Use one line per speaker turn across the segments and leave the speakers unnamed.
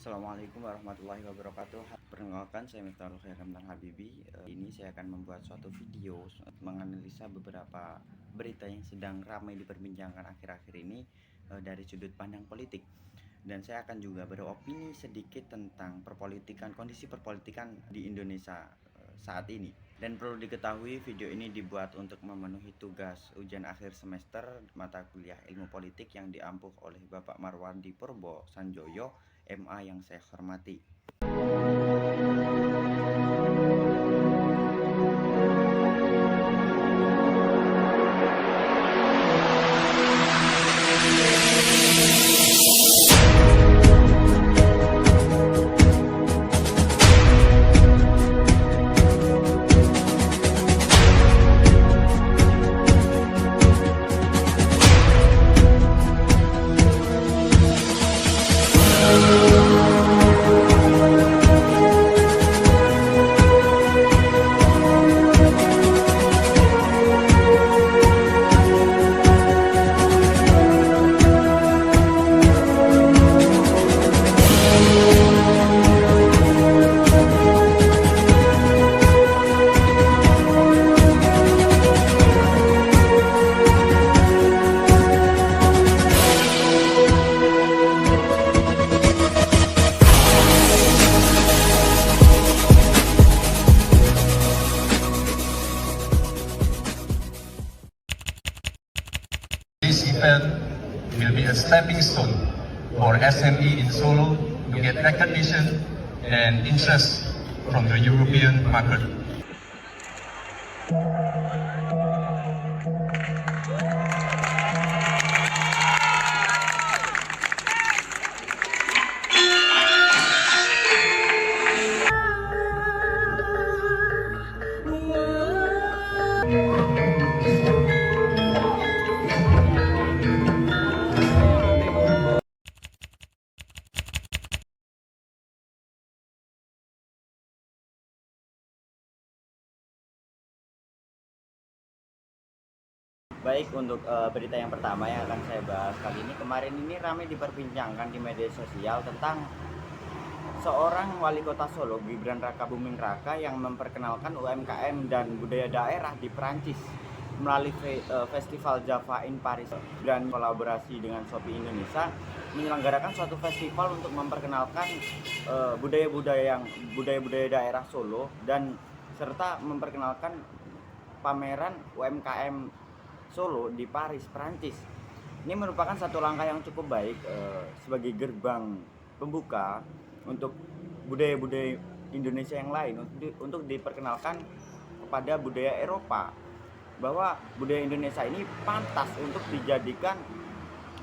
Assalamualaikum warahmatullahi wabarakatuh. Perkenalkan, saya Miftahul Khairam Habibi. Ini saya akan membuat suatu video menganalisa beberapa berita yang sedang ramai diperbincangkan akhir-akhir ini dari sudut pandang politik. Dan saya akan juga beropini sedikit tentang kondisi perpolitikan di Indonesia saat ini. Dan perlu diketahui, video ini dibuat untuk memenuhi tugas ujian akhir semester mata kuliah ilmu politik yang diampuh oleh Bapak Marwandi Purbo Sanjoyo, MA, yang saya hormati.
This event will be a stepping stone for SME in Solo to get recognition and interest from the European market.
Baik, untuk berita yang pertama yang akan saya bahas kali ini, kemarin ini ramai diperbincangkan di media sosial tentang seorang wali kota Solo, Gibran Rakabuming Raka, yang memperkenalkan UMKM dan budaya daerah di Perancis melalui festival Java in Paris, dan kolaborasi dengan Shopee Indonesia menyelenggarakan suatu festival untuk memperkenalkan budaya-budaya daerah Solo, dan serta memperkenalkan pameran UMKM Solo di Paris, Prancis. Ini merupakan satu langkah yang cukup baik sebagai gerbang pembuka untuk budaya-budaya Indonesia yang lain untuk diperkenalkan kepada budaya Eropa, bahwa budaya Indonesia ini pantas untuk dijadikan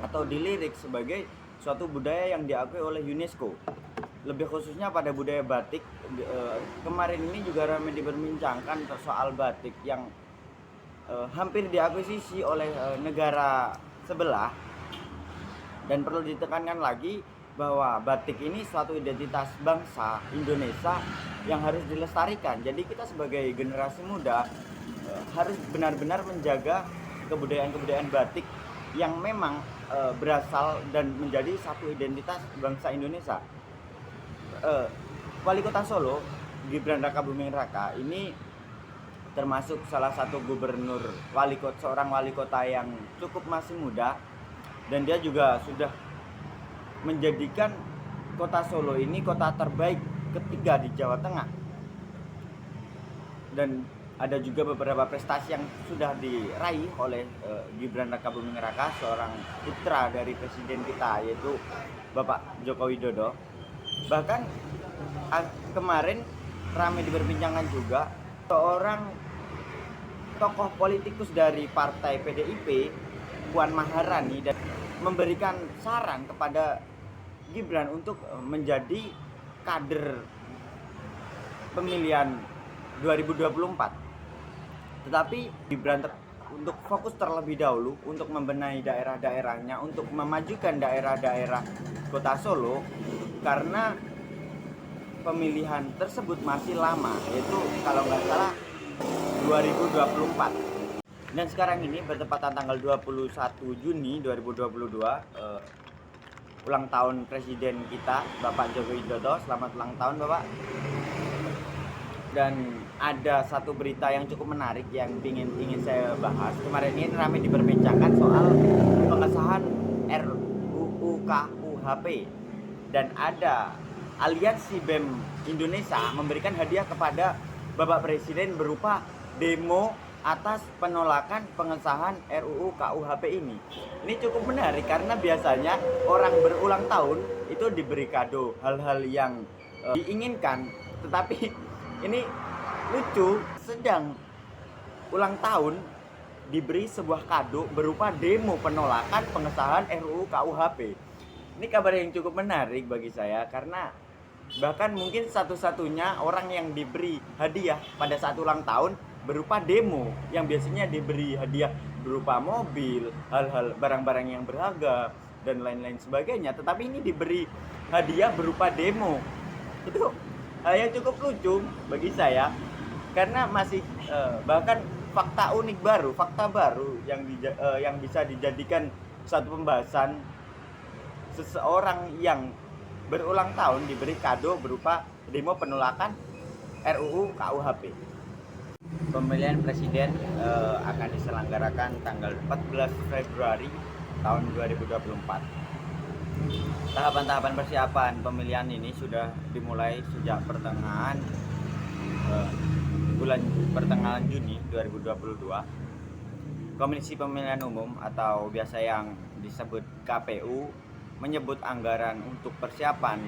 atau dilirik sebagai suatu budaya yang diakui oleh UNESCO. Lebih khususnya pada budaya batik. Kemarin ini juga ramai diperbincangkan soal batik yang hampir diakuisisi oleh negara sebelah, dan perlu ditekankan lagi bahwa batik ini suatu identitas bangsa Indonesia yang harus dilestarikan. Jadi kita sebagai generasi muda harus benar-benar menjaga kebudayaan batik yang memang berasal dan menjadi satu identitas bangsa Indonesia. Wali Kota Solo, Gibran Rakabuming Raka, ini termasuk salah satu seorang wali kota yang cukup masih muda, dan dia juga sudah menjadikan kota Solo ini kota terbaik ketiga di Jawa Tengah. Dan ada juga beberapa prestasi yang sudah diraih oleh Gibran Rakabuming Raka, seorang putra dari presiden kita, yaitu Bapak Joko Widodo. Bahkan kemarin ramai diperbincangkan juga seorang tokoh politikus dari partai PDIP, Puan Maharani, dan memberikan saran kepada Gibran untuk menjadi kader pemilihan 2024. Tetapi Gibran untuk fokus terlebih dahulu untuk membenahi daerah-daerahnya, untuk memajukan daerah-daerah Kota Solo, karena pemilihan tersebut masih lama, yaitu kalau nggak salah 2024. Dan sekarang ini bertepatan tanggal 21 Juni 2022, ulang tahun Presiden kita, Bapak Joko Widodo. Selamat ulang tahun, Bapak. Dan ada satu berita yang cukup menarik yang ingin saya bahas. Kemarin ini ramai diperbincangkan soal pengesahan RUU KUHP, dan ada aliansi BEM Indonesia memberikan hadiah kepada Bapak Presiden berupa demo atas penolakan pengesahan RUU KUHP ini. Ini cukup menarik karena biasanya orang berulang tahun itu diberi kado hal-hal yang diinginkan, tetapi ini lucu, sedang ulang tahun diberi sebuah kado berupa demo penolakan pengesahan RUU KUHP. Ini kabar yang cukup menarik bagi saya karena bahkan mungkin satu-satunya orang yang diberi hadiah pada saat ulang tahun berupa demo, yang biasanya diberi hadiah berupa mobil, hal-hal barang-barang yang berharga dan lain-lain sebagainya, tetapi ini diberi hadiah berupa demo. Itu hal yang cukup lucu bagi saya karena masih bahkan fakta baru yang bisa dijadikan satu pembahasan. Seseorang yang berulang tahun diberi kado berupa demo penolakan RUU KUHP. Pemilihan presiden akan diselenggarakan tanggal 14 Februari tahun 2024. Tahapan-tahapan persiapan pemilihan ini sudah dimulai sejak pertengahan Juni 2022. Komisi Pemilihan Umum atau biasa yang disebut KPU menyebut anggaran untuk persiapan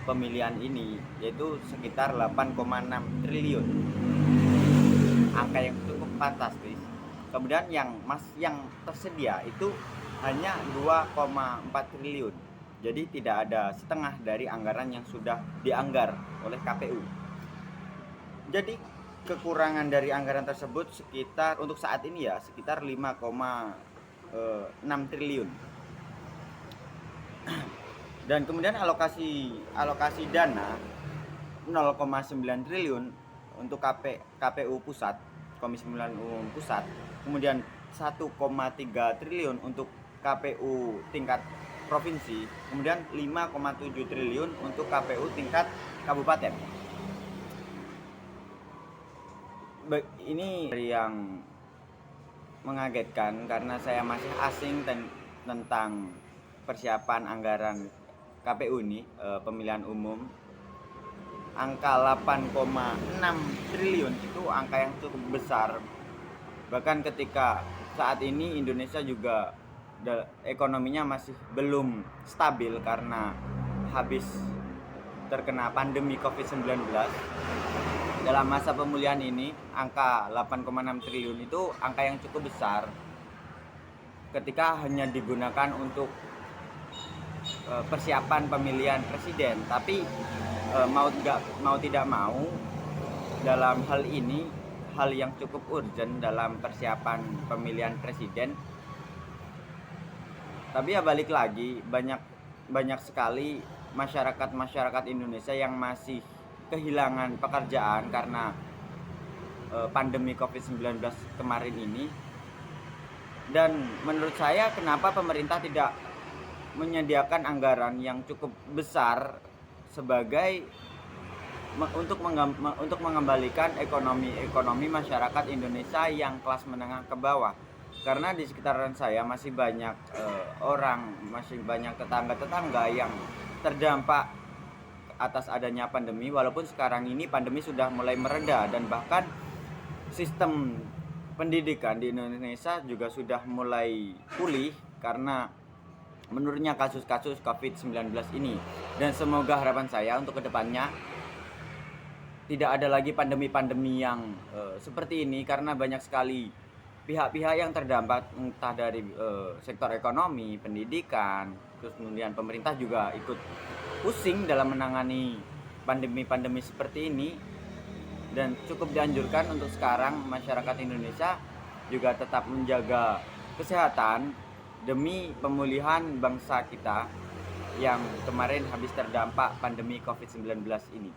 pemilihan ini yaitu sekitar 8,6 triliun. Angka yang cukup fantastis. Kemudian yang tersedia itu hanya 2,4 triliun. Jadi tidak ada setengah dari anggaran yang sudah dianggar oleh KPU. Jadi kekurangan dari anggaran tersebut sekitar untuk saat ini ya sekitar 5,6 triliun. Dan kemudian alokasi dana 0,9 triliun untuk KPU pusat, Komisi Pemilihan Umum pusat, kemudian 1,3 triliun untuk KPU tingkat provinsi, kemudian 5,7 triliun untuk KPU tingkat kabupaten. Ini yang mengagetkan karena saya masih asing tentang persiapan anggaran KPU ini, pemilihan umum. Angka 8,6 triliun itu angka yang cukup besar. Bahkan ketika saat ini Indonesia juga ekonominya masih belum stabil karena habis terkena pandemi COVID-19. Dalam masa pemulihan ini, angka 8,6 triliun itu angka yang cukup besar ketika hanya digunakan untuk persiapan pemilihan presiden. Tapi mau tidak mau dalam hal ini, hal yang cukup urgent dalam persiapan pemilihan presiden. Tapi ya balik lagi, banyak sekali masyarakat Indonesia yang masih kehilangan pekerjaan karena pandemi COVID-19 kemarin ini. Dan menurut saya kenapa pemerintah tidak menyediakan anggaran yang cukup besar sebagai untuk mengembalikan ekonomi masyarakat Indonesia yang kelas menengah ke bawah. Karena di sekitaran saya masih banyak masih banyak tetangga-tetangga yang terdampak atas adanya pandemi, walaupun sekarang ini pandemi sudah mulai mereda dan bahkan sistem pendidikan di Indonesia juga sudah mulai pulih karena menurunnya kasus-kasus COVID-19 ini. Dan semoga harapan saya untuk kedepannya tidak ada lagi pandemi-pandemi yang seperti ini, karena banyak sekali pihak-pihak yang terdampak, entah dari sektor ekonomi, pendidikan, terus kemudian pemerintah juga ikut pusing dalam menangani pandemi-pandemi seperti ini. Dan cukup dianjurkan untuk sekarang masyarakat Indonesia juga tetap menjaga kesehatan demi pemulihan bangsa kita yang kemarin habis terdampak pandemi COVID-19 ini.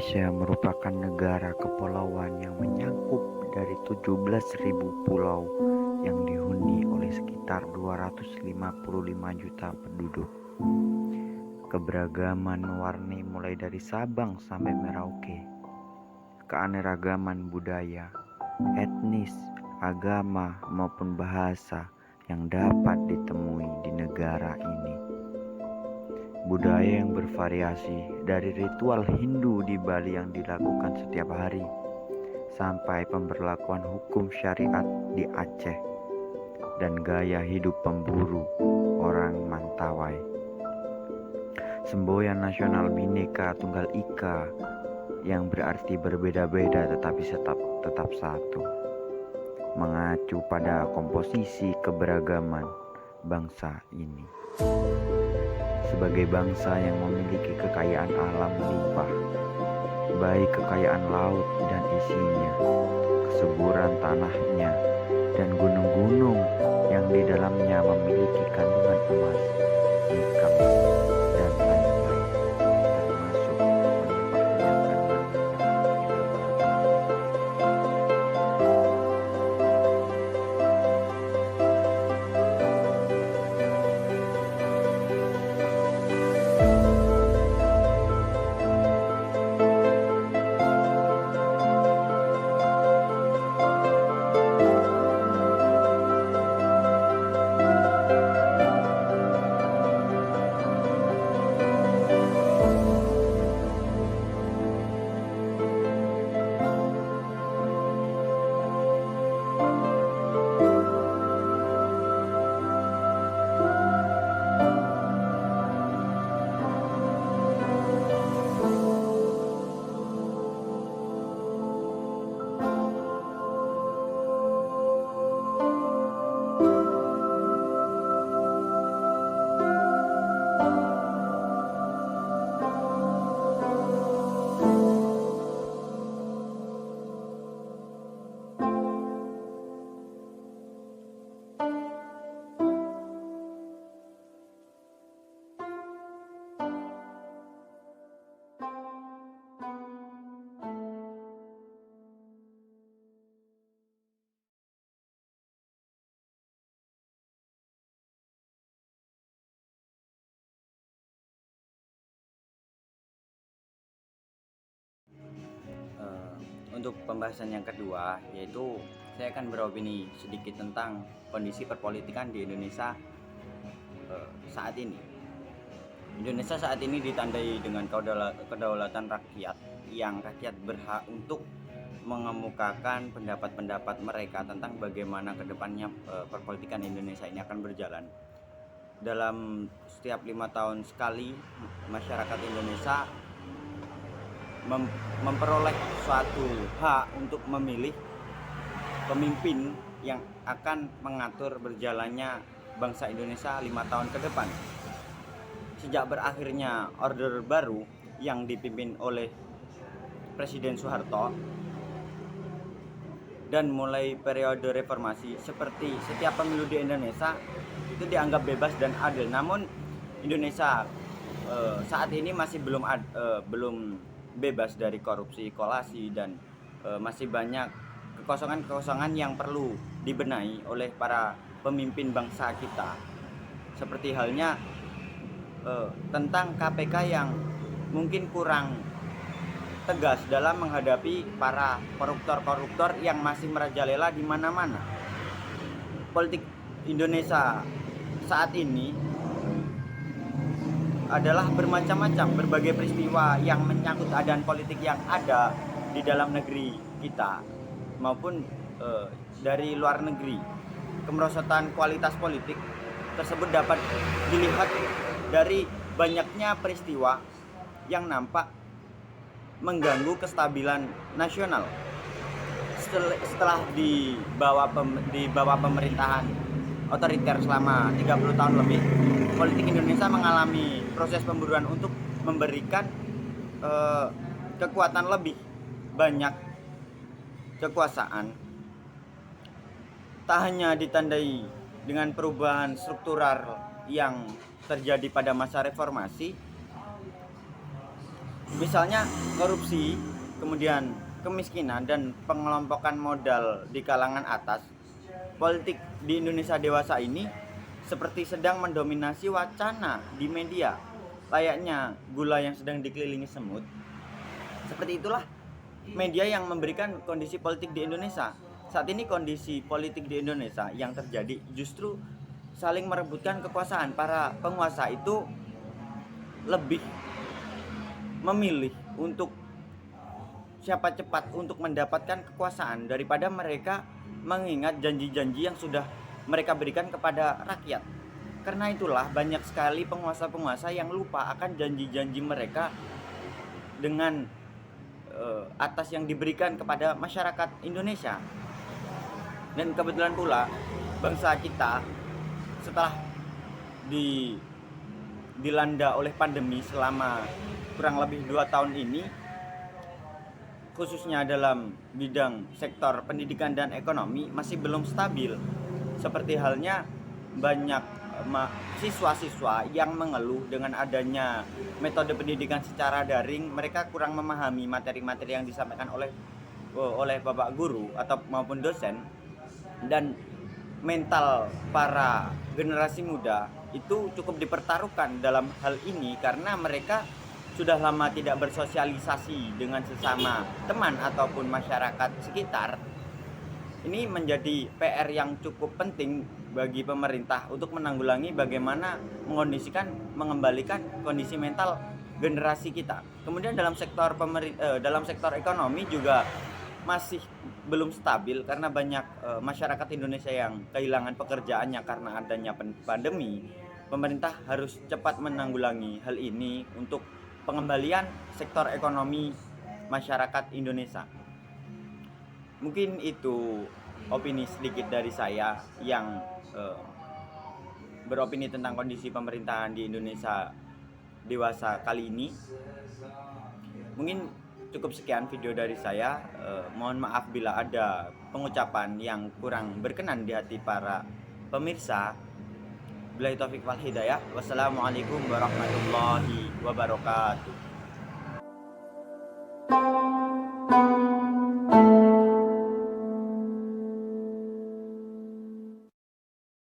Indonesia merupakan negara kepulauan yang menyangkup dari 17.000 pulau yang dihuni oleh sekitar 255 juta penduduk. Keberagaman mewarnai mulai dari Sabang sampai Merauke. Keanekaragaman budaya, etnis, agama maupun bahasa yang dapat ditemui di negara ini. Budaya yang bervariasi dari ritual Hindu di Bali yang dilakukan setiap hari sampai pemberlakuan hukum syariat di Aceh dan gaya hidup pemburu orang Mentawai. Semboyan nasional Bhinneka Tunggal Ika yang berarti berbeda-beda tetapi tetap satu, mengacu pada komposisi keberagaman bangsa ini. Sebagai bangsa yang memiliki kekayaan alam melimpah, baik kekayaan laut dan isinya, kesuburan tanahnya, dan gunung-gunung yang di dalamnya memiliki kandungan emas, nikel, dan lain-lain, termasuk melimpahnya kandungan Untuk pembahasan yang kedua, yaitu saya akan beropini sedikit tentang kondisi perpolitikan di Indonesia saat ini. Indonesia saat ini ditandai dengan kedaulatan rakyat, yang rakyat berhak untuk mengemukakan pendapat-pendapat mereka tentang bagaimana kedepannya perpolitikan Indonesia ini akan berjalan. Dalam setiap 5 tahun sekali, masyarakat Indonesia memperoleh suatu hak untuk memilih pemimpin yang akan mengatur berjalannya bangsa Indonesia 5 tahun ke depan. Sejak berakhirnya Orde Baru yang dipimpin oleh Presiden Soeharto dan mulai periode reformasi, seperti setiap pemilu di Indonesia itu dianggap bebas dan adil. Namun Indonesia saat ini masih belum bebas dari korupsi, kolasi, dan masih banyak kekosongan-kekosongan yang perlu dibenahi oleh para pemimpin bangsa kita. Seperti halnya tentang KPK yang mungkin kurang tegas dalam menghadapi para koruptor-koruptor yang masih merajalela di mana-mana. Politik Indonesia saat ini adalah bermacam-macam, berbagai peristiwa yang menyangkut keadaan politik yang ada di dalam negeri kita maupun dari luar negeri. Kemerosotan kualitas politik tersebut dapat dilihat dari banyaknya peristiwa yang nampak mengganggu kestabilan nasional. Setelah di bawah pemerintahan otoriter selama 30 tahun lebih, politik Indonesia mengalami proses pemburuan untuk memberikan kekuatan lebih banyak kekuasaan. Tak hanya ditandai dengan perubahan struktural yang terjadi pada masa reformasi, Misalnya korupsi, kemudian kemiskinan dan pengelompokan modal di kalangan atas. Politik di Indonesia dewasa ini seperti sedang mendominasi wacana di media, layaknya gula yang sedang dikelilingi semut. Seperti itulah media yang memberikan kondisi politik di Indonesia. Saat ini kondisi politik di Indonesia yang terjadi justru saling merebutkan kekuasaan. Para penguasa itu lebih memilih untuk siapa cepat untuk mendapatkan kekuasaan daripada mereka mengingat janji-janji yang sudah mereka berikan kepada rakyat. Karena itulah banyak sekali penguasa-penguasa yang lupa akan janji-janji mereka dengan atas yang diberikan kepada masyarakat Indonesia. Dan kebetulan pula bangsa kita setelah dilanda oleh pandemi selama kurang lebih 2 tahun ini, khususnya dalam bidang sektor pendidikan dan ekonomi masih belum stabil. Seperti halnya banyak siswa-siswa yang mengeluh dengan adanya metode pendidikan secara daring, mereka kurang memahami materi-materi yang disampaikan oleh bapak guru atau maupun dosen, dan mental para generasi muda itu cukup dipertaruhkan dalam hal ini karena mereka sudah lama tidak bersosialisasi dengan sesama teman ataupun masyarakat sekitar. Ini menjadi PR yang cukup penting bagi pemerintah untuk menanggulangi bagaimana mengembalikan kondisi mental generasi kita. Kemudian dalam sektor ekonomi juga masih belum stabil karena banyak masyarakat Indonesia yang kehilangan pekerjaannya karena adanya pandemi. Pemerintah harus cepat menanggulangi hal ini untuk pengembalian sektor ekonomi masyarakat Indonesia. Mungkin itu opini sedikit dari saya yang beropini tentang kondisi pemerintahan di Indonesia dewasa kali ini. Mungkin cukup sekian video dari saya. Mohon maaf bila ada pengucapan yang kurang berkenan di hati para pemirsa. Billahi taufiq wal hidayah. Wassalamualaikum warahmatullahi wabarakatuh.